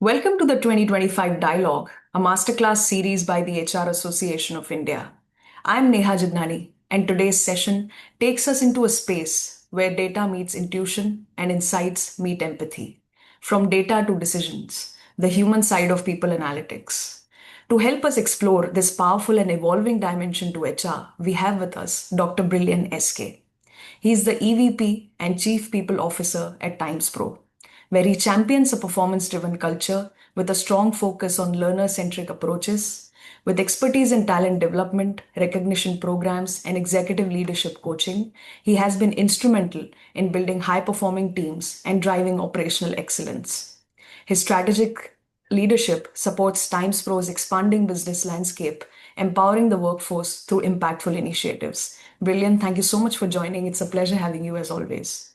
Welcome to the 2025 Dialogue, a masterclass series by the HR Association of India. I'm Neha Jadnani, and today's session takes us into a space where data meets intuition and insights meet empathy. From data to decisions, the human side of people analytics. To help us explore this powerful and evolving dimension to HR, we have with us Dr. Brillian SK. He is the EVP and Chief People Officer at Times Pro, where he champions a performance driven culture with a strong focus on learner centric approaches. With expertise in talent development, recognition programs, and executive leadership coaching, he has been instrumental in building high performing teams and driving operational excellence. His strategic leadership supports Times Pro's expanding business landscape, empowering the workforce through impactful initiatives. Brilliant. Thank you so much for joining. It's a pleasure having you as always.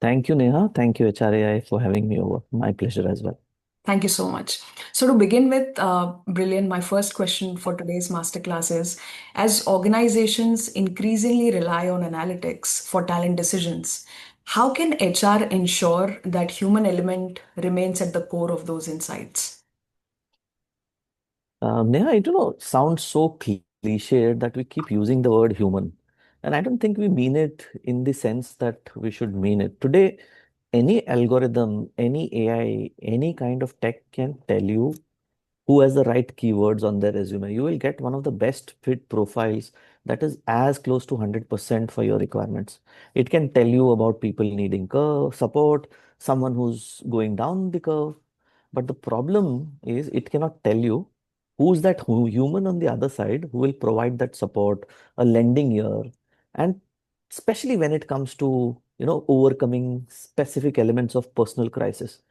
Thank you, Neha. Thank you, HRAI, for having me over. My pleasure as well. Thank you so much. So, to begin with, Brilliant, my first question for today's masterclass is, as organizations increasingly rely on analytics for talent decisions, how can HR ensure that human element remains at the core of those insights? Neha, sounds so cliched that we keep using the word human. And I don't think we mean it in the sense that we should mean it. Today, any algorithm, any AI, any kind of tech can tell you who has the right keywords on their resume. You will get one of the best fit profiles that is as close to 100% for your requirements. It can tell you about people needing curve support, someone who's going down the curve. But the problem is it cannot tell you who's that human on the other side who will provide that support, a lending ear, and especially when it comes to overcoming specific elements of personal crisis.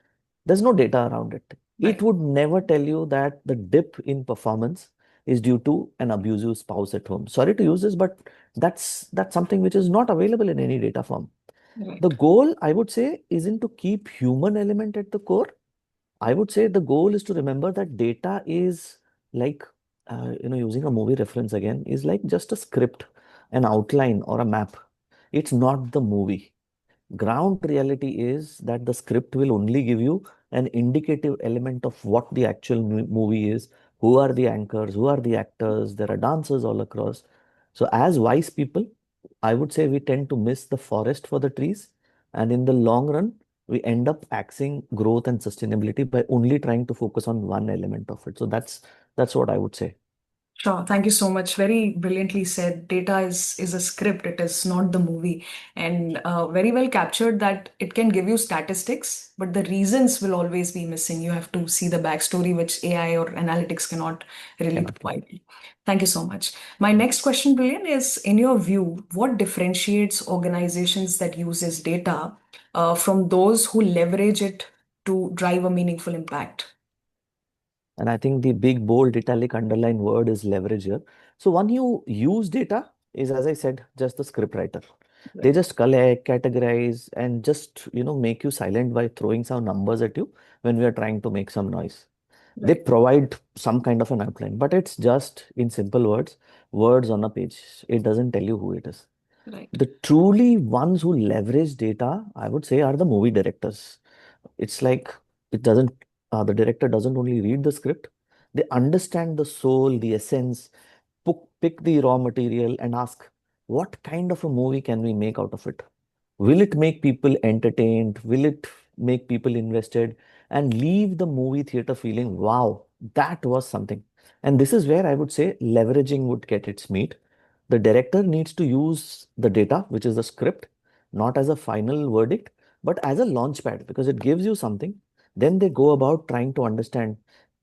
There's no data around it. It Right. would never tell you that the dip in performance is due to an abusive spouse at home. Sorry to use this, but that's something which is not available in any data form. The Right. goal, I would say, isn't to keep human element at the core. I would say the goal is to remember that data is like, using a movie reference again, is like just a script, an outline, or a map. It's not the movie. Ground reality is that the script will only give you an indicative element of what the actual movie is, who are the anchors, who are the actors, there are dancers all across. So, as wise people, I would say we tend to miss the forest for the trees. And in the long run, we end up axing growth and sustainability by only trying to focus on one element of it. So that's what I would say. Sure. Thank you so much. Very brilliantly said. Data is a script. It is not the movie, and very well captured that it can give you statistics, but the reasons will always be missing. You have to see the backstory, which AI or analytics cannot really Cannot. provide. Thank you so much. My next question, Brilliant, is in your view, what differentiates organizations that uses data from those who leverage it to drive a meaningful impact? And I think the big, bold, italic, underline word is leverage here. So when you use data is, as I said, just the script writer. They Right. just collect, categorize, and just, make you silent by throwing some numbers at you when we are trying to make some noise. They Right. provide some kind of an outline, but it's just in simple words, words on a page. It doesn't tell you who it is. Right. The truly ones who leverage data, I would say, are the movie directors. It's like it doesn't, the director doesn't only read the script, they understand the soul, the essence, pick the raw material and ask, what kind of a movie can we make out of it? Will it make people entertained? Will it make people invested? And leave the movie theater feeling, wow, that was something. And this is where I would say leveraging would get its meat. The director needs to use the data, which is the script, not as a final verdict, but as a launch pad because it gives you something. Then they go about trying to understand,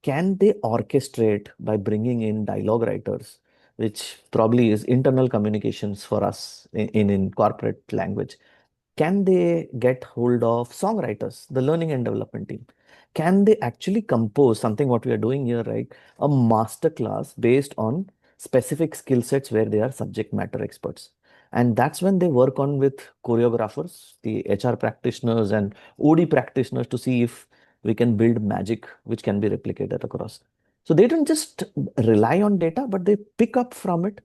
can they orchestrate by bringing in dialogue writers, which probably is internal communications for us in corporate language. Can they get hold of songwriters, the learning and development team? Can they actually compose something what we are doing here, right? A master class based on specific skill sets where they are subject matter experts. And that's when they work on with choreographers, the HR practitioners and OD practitioners to see if we can build magic which can be replicated across. So they don't just rely on data, but they pick up from it.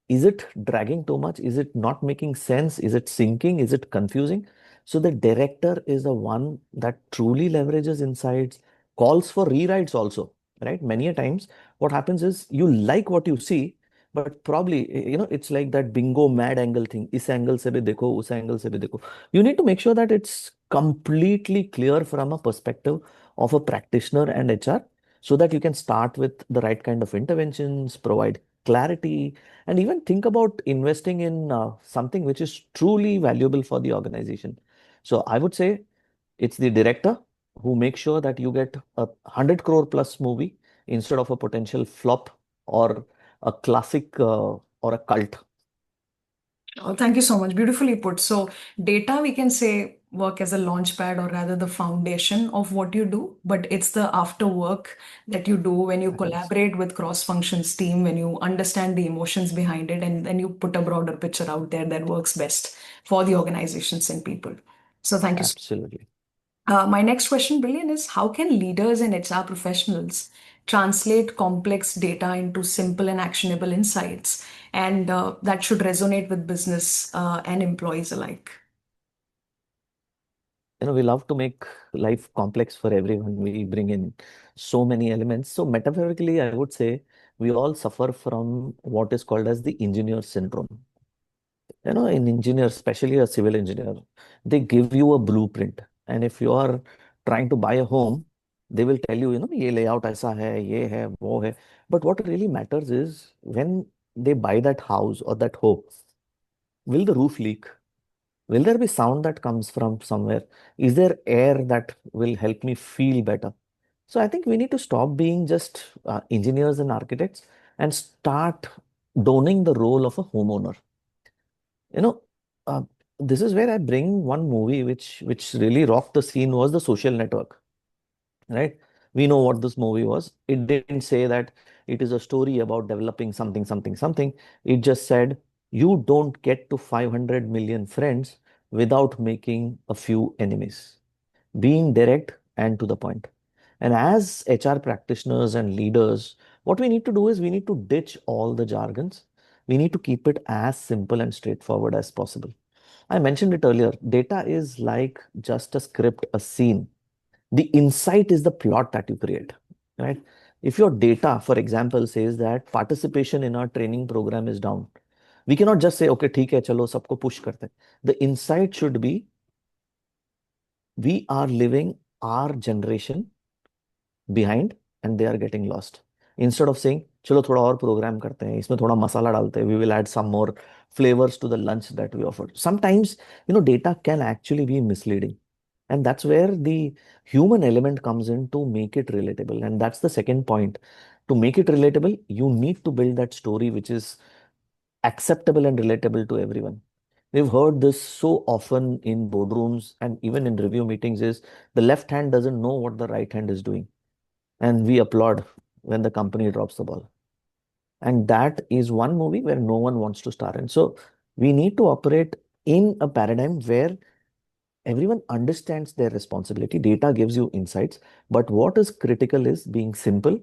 Is it dragging too much? Is it not making sense? Is it sinking? Is it confusing? So the director is the one that truly leverages insights, calls for rewrites also, right? Many a times what happens is you like what you see, but probably, it's like that bingo mad angle thing. Is angle se bhi dekho, us angle se bhi dekho. You need to make sure that it's completely clear from a perspective of a practitioner and HR, so that you can start with the right kind of interventions, provide clarity, and even think about investing in something which is truly valuable for the organization. So I would say it's the director who makes sure that you get a 100 crore plus movie instead of a potential flop or a classic or a cult. Oh, thank you so much. Beautifully put. So, data, we can say, work as a launch pad or rather the foundation of what you do, but it's the after work that you do when you Happens. collaborate with cross functions team, when you understand the emotions behind it, and then you put a broader picture out there that works best for the organizations and people. So, thank you. Absolutely. My next question, Brillian, is how can leaders and HR professionals translate complex data into simple and actionable insights? And that should resonate with business and employees alike. We love to make life complex for everyone. We bring in so many elements. So metaphorically, I would say we all suffer from what is called as the engineer syndrome. In engineers, especially a civil engineer, they give you a blueprint. And if you are trying to buy a home, they will tell you, ये layout ऐसा है, ये है, वो है. But what really matters is when they buy that house or that home, will the roof leak? Will there be sound that comes from somewhere? Is there air that will help me feel better? So I think we need to stop being just engineers and architects and start donning the role of a homeowner. You know, uh, this is where I bring one movie which really rocked the scene was The Social Network, right? We know what this movie was. It didn't say that it is a story about developing something, something, something. It just said you don't get to 500 million friends without making a few enemies, being direct and to the point. And as HR practitioners and leaders, what we need to do is we need to ditch all the jargons. We need to keep it as simple and straightforward as possible. I mentioned it earlier. Data is like just a script, a scene. The insight is the plot that you create, right? If your data, for example, says that participation in our training program is down, we cannot just say, okay, ठीक है, चलो सबको push करते हैं. The insight should be we are living our generation behind and they are getting lost. Instead of saying, चलो थोड़ा और programme करते हैं, इसमें थोड़ा मसाला डालते हैं, we will add some more flavors to the lunch that we offer. Sometimes, data can actually be misleading. And that's where the human element comes in to make it relatable. And that's the second point. To make it relatable, you need to build that story which is acceptable and relatable to everyone. We've heard this so often in boardrooms and even in review meetings is the left hand doesn't know what the right hand is doing. And we applaud when the company drops the ball. And that is one movie where no one wants to star in. So we need to operate in a paradigm where everyone understands their responsibility. Data gives you insights, but what is critical is being simple,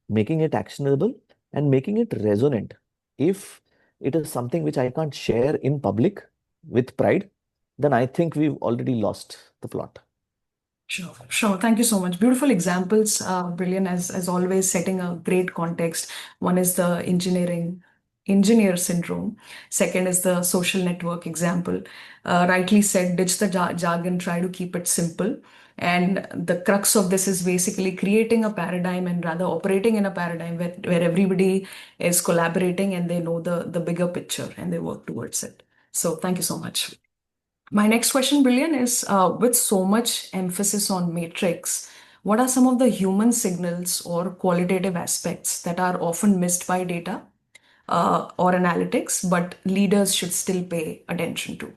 making it actionable, and making it resonant. If it is something which I can't share in public with pride, then I think we've already lost the plot. Sure, sure. Thank you so much. Beautiful examples, Brilliant, as always, setting a great context. One is the engineer syndrome. Second is the social network example. Rightly said, ditch the jargon, try to keep it simple. And the crux of this is basically creating a paradigm and rather operating in a paradigm where everybody is collaborating and they know the bigger picture and they work towards it. So thank you so much. My next question, Brilliant, is with so much emphasis on matrix, what are some of the human signals or qualitative aspects that are often missed by data or analytics, but leaders should still pay attention to?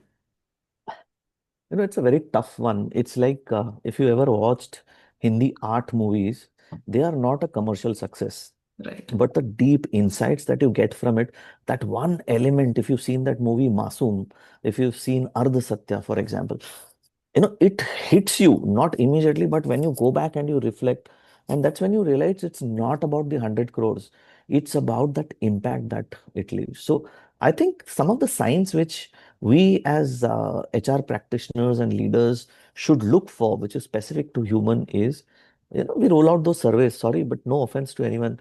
It's a very tough one. It's like if you ever watched Hindi art movies, they are not a commercial success. Right. But the deep insights that you get from it, that one element, if you've seen that movie Masoom, if you've seen Ardha Satya, for example, it hits you not immediately, but when you go back and you reflect, and that's when you realize it's not about the 100 crores, it's about that impact that it leaves. So I think some of the signs which we as HR practitioners and leaders should look for, which is specific to human, is We roll out those surveys, sorry, but no offense to anyone,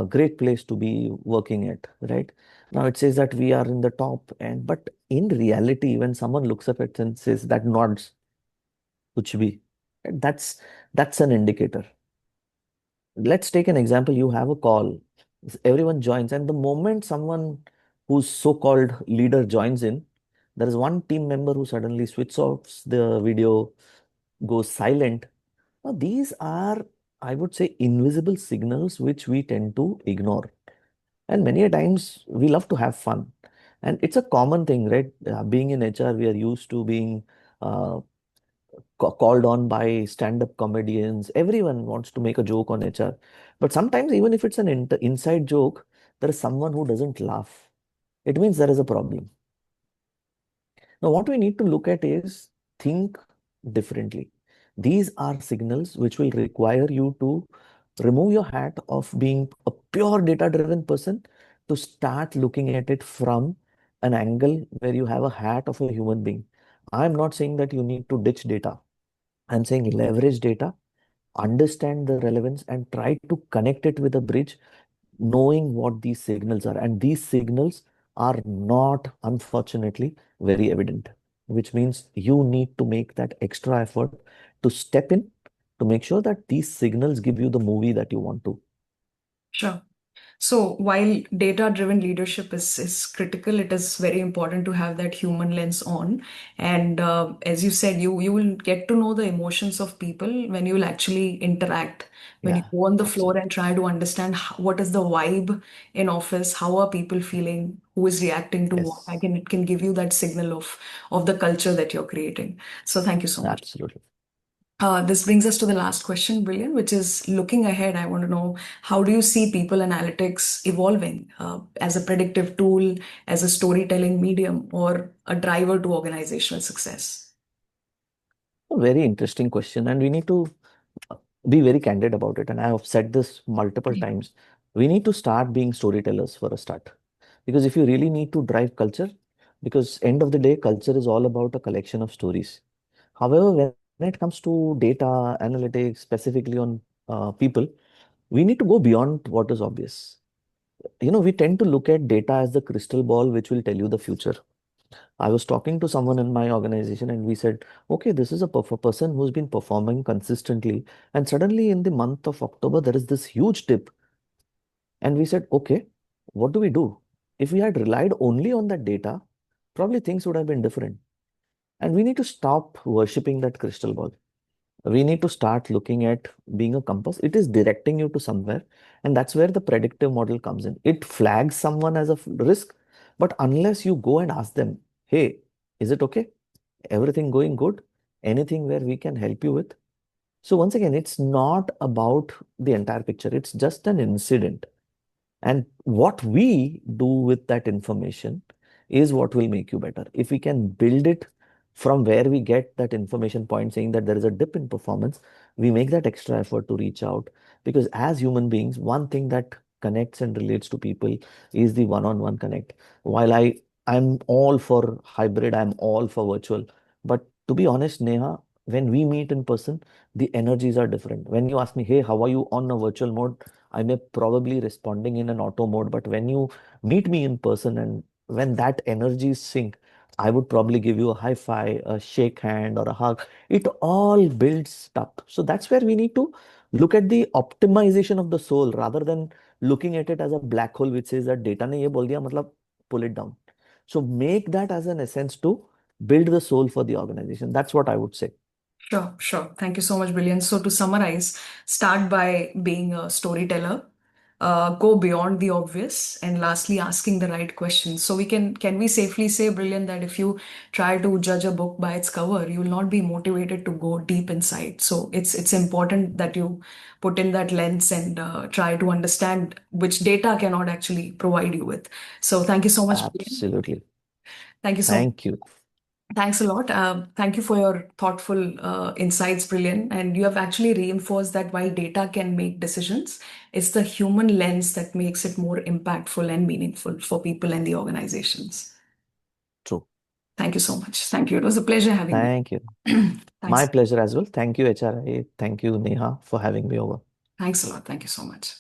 great place to be working at, right? Now it says that we are in the top, and but in reality, when someone looks up at and says that nods, kuch bhi, that's an indicator. Let's take an example. You have a call, everyone joins, and the moment someone whose so-called leader joins in, there is one team member who suddenly switches off the video, goes silent. Now, these are, I would say, invisible signals which we tend to ignore. And many a times we love to have fun. And it's a common thing, right? Being in HR, we are used to being uh, called on by stand-up comedians. Everyone wants to make a joke on HR. But sometimes, even if it's an inside joke, there is someone who doesn't laugh. It means there is a problem. Now, what we need to look at is think differently. These are signals which will require you to remove your hat of being a pure data driven person to start looking at it from an angle where you have a hat of a human being. I'm not saying that you need to ditch data. I'm saying leverage data, understand the relevance, and try to connect it with a bridge knowing what these signals are. And these signals are not, unfortunately, very evident, which means you need to make that extra effort to step in to make sure that these signals give you the movie that you want to. Sure. So while data-driven leadership is critical, it is very important to have that human lens on. And as you said, you will get to know the emotions of people when you will actually interact. When you Yeah, go on the floor absolutely. and try to understand what is the vibe in office, how are people feeling, who is reacting to what, Yes, it can give you that signal of the culture that you're creating. So thank you so much. absolutely. This brings us to the last question, Brilliant, which is looking ahead. I want to know, how do you see people analytics evolving as a predictive tool, as a storytelling medium, or a driver to organizational success? A very interesting question, and we need to be very candid about it. And I have said this multiple times. We need to start being storytellers for a start. Because if you really need to drive culture, because end of the day, culture is all about a collection of stories. However, when it comes to data analytics, specifically on people, we need to go beyond what is obvious. We tend to look at data as the crystal ball, which will tell you the future. I was talking to someone in my organization and we said, okay, this is a person who's been performing consistently. And suddenly in the month of October, there is this huge dip. And we said, okay, what do we do? If we had relied only on that data, probably things would have been different. And we need to stop worshipping that crystal ball. We need to start looking at being a compass. It is directing you to somewhere. And that's where the predictive model comes in. It flags someone as a risk. But unless you go and ask them, hey, is it okay? Everything going good? Anything where we can help you with? So, once again, it's not about the entire picture, it's just an incident. And what we do with that information is what will make you better. If we can build it from where we get that information point saying that there is a dip in performance, we make that extra effort to reach out. Because as human beings, one thing that connects and relates to people is the one-on-one connect. While I'm all for hybrid, I'm all for virtual. But to be honest, Neha, when we meet in person, the energies are different. When you ask me, hey, how are you on a virtual mode? I may probably responding in an auto mode, but when you meet me in person and when that energy sync, I would probably give you a high five, a shake hand, or a hug. It all builds stuff. So that's where we need to look at the optimization of the soul rather than looking at it as a black hole which says that data ne ye bol diya, matlab pull it down. So make that as an essence to build the soul for the organization. That's what I would say. Sure, sure. Thank you so much, Brilliant. So to summarize, start by being a storyteller, go beyond the obvious, and lastly, asking the right questions. So can we safely say, Brilliant, that if you try to judge a book by its cover, you will not be motivated to go deep inside. So it's important that you put in that lens and try to understand which data cannot actually provide you with. So thank you so much, Brilliant. Absolutely. Thank you so much. Thank you. Thanks a lot. Thank you for your thoughtful insights, Brilliant. And you have actually reinforced that while data can make decisions, it's the human lens that makes it more impactful and meaningful for people and the organizations. True. Thank you so much. Thank you. It was a pleasure having you. Thank you. My Thanks. pleasure as well. Thank you, HRA. Thank you, Neha, for having me over. Thanks a lot. Thank you so much.